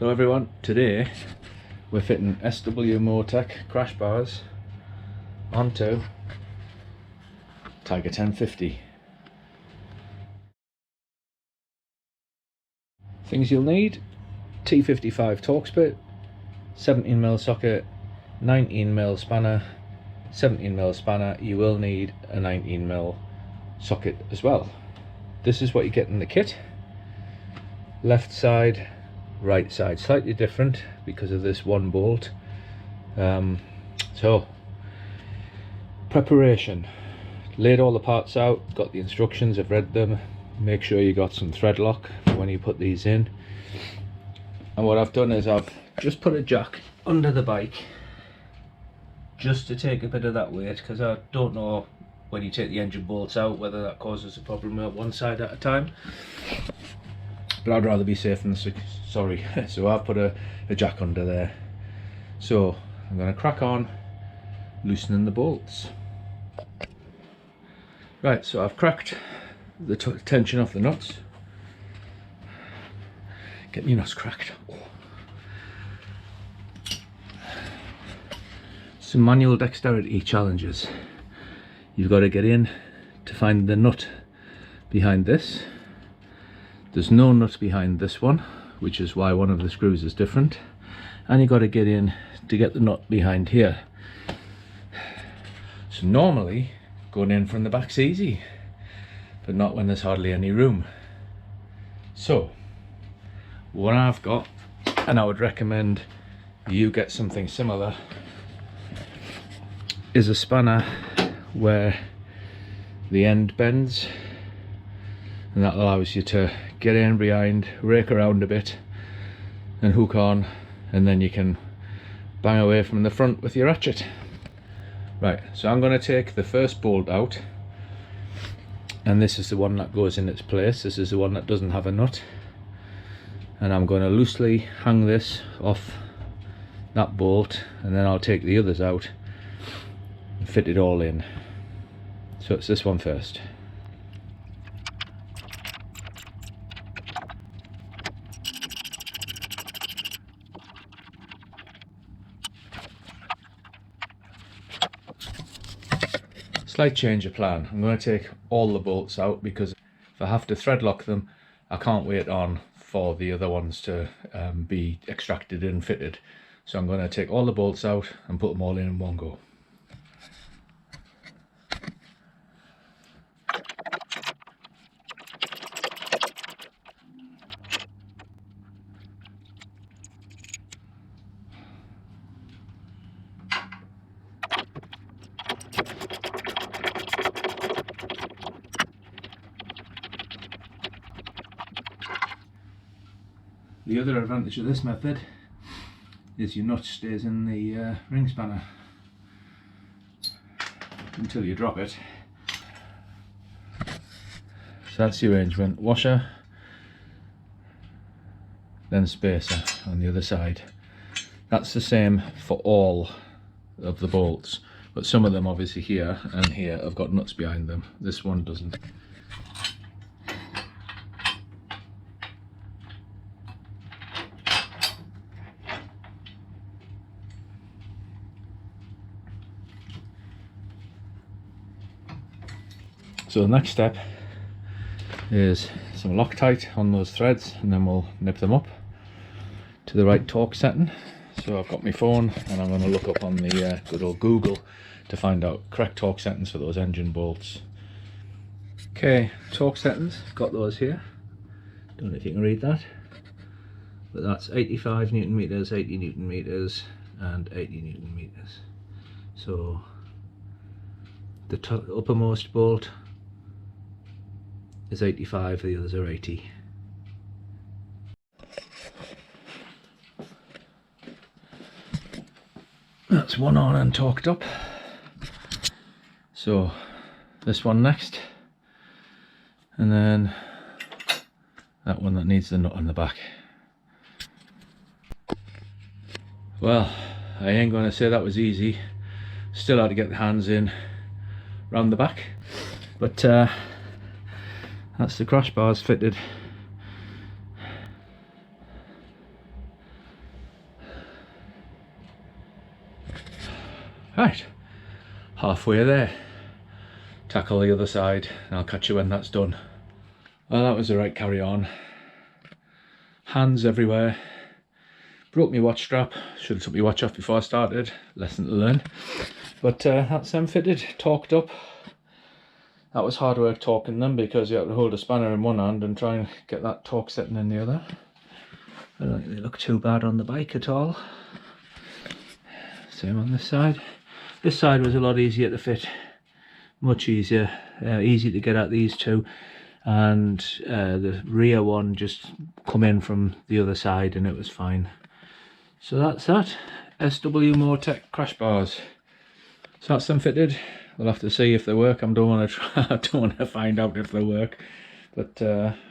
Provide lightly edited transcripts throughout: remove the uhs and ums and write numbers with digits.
Hello everyone, today we're fitting SW-Motech crash bars onto Tiger 1050. Things you'll need: T55 Torx bit, 17mm socket, 19mm spanner, 17mm spanner. You will need a 19mm socket as well. This is what you get in the kit. Left side, right side slightly different because of this one bolt. So preparation: laid all the parts out, got the instructions, I've read them. Make sure you got some thread lock for when you put these in. And what I've done is I've just put a jack under the bike just to take a bit of that weight, because I don't know when you take the engine bolts out whether that causes a problem at one side at a time, but I'd rather be safe than sorry. So I've put a jack under there. So I'm going to crack on loosening the bolts. Right, so I've cracked the tension off the nuts. Get your nuts cracked. Some manual dexterity challenges. You've got to get in to find the nut behind this. There's no nut behind this one, which is why one of the screws is different. And you've got to get in to get the nut behind here. So normally going in from the back's easy, but not when there's hardly any room. So what I've got, and I would recommend you get something similar, is a spanner where the end bends, and that allows you to get in behind, rake around a bit and hook on, and then you can bang away from the front with your ratchet. Right, so I'm going to take the first bolt out, and this is the one that goes in its place. This is the one that doesn't have a nut, and I'm going to loosely hang this off that bolt, and then I'll take the others out and fit it all in. So it's this one first. Slight change of plan. I'm going to take all the bolts out because if I have to thread lock them, I can't wait on for the other ones to be extracted and fitted. So I'm going to take all the bolts out and put them all in one go. The other advantage of this method is your nut stays in the ring spanner until you drop it. So that's the arrangement: washer, then spacer on the other side. That's the same for all of the bolts, but some of them, obviously here and here, have got nuts behind them. This one doesn't. So the next step is some Loctite on those threads, and then we'll nip them up to the right torque setting. So I've got my phone and I'm going to look up on the good old Google to find out correct torque settings for those engine bolts. Okay, torque settings, got those here. Don't know if you can read that, but that's 85 Newton meters, 80 Newton meters and 80 Newton meters. So the uppermost bolt is 85, the others are 80. That's one on and torqued up. So this one next, and then that one that needs the nut on the back. Well, I ain't going to say that was easy. Still had to get the hands in round the back, but that's the crash bars fitted. Right, halfway there. Tackle the other side and I'll catch you when that's done. Well, that was the right carry on. Hands everywhere. Broke my watch strap. Should have took my watch off before I started. Lesson to learn. But that's them fitted, torqued up. That was hard work torquing them because you have to hold a spanner in one hand and try and get that torque setting in the other. I don't think they look too bad on the bike at all. Same on this side. This side was a lot easier to fit. Much easier. Easy to get at these two. And the rear one just come in from the other side and it was fine. So that's that. SW-Motech crash bars. So that's them fitted. We'll have to see if they work. I don't want to try. I don't want to find out if they work. But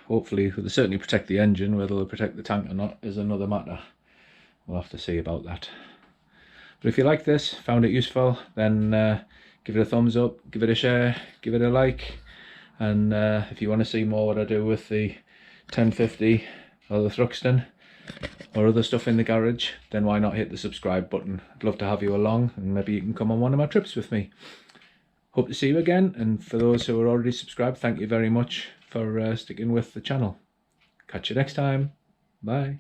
hopefully they'll certainly protect the engine. Whether they'll protect the tank or not is another matter. We'll have to see about that. But if you like this, found it useful, then give it a thumbs up, give it a share, give it a like. And if you want to see more what I do with the 1050 or the Thruxton or other stuff in the garage, then why not hit the subscribe button. I'd love to have you along and maybe you can come on one of my trips with me. Hope to see you again, and for those who are already subscribed, thank you very much for sticking with the channel. Catch you next time. Bye.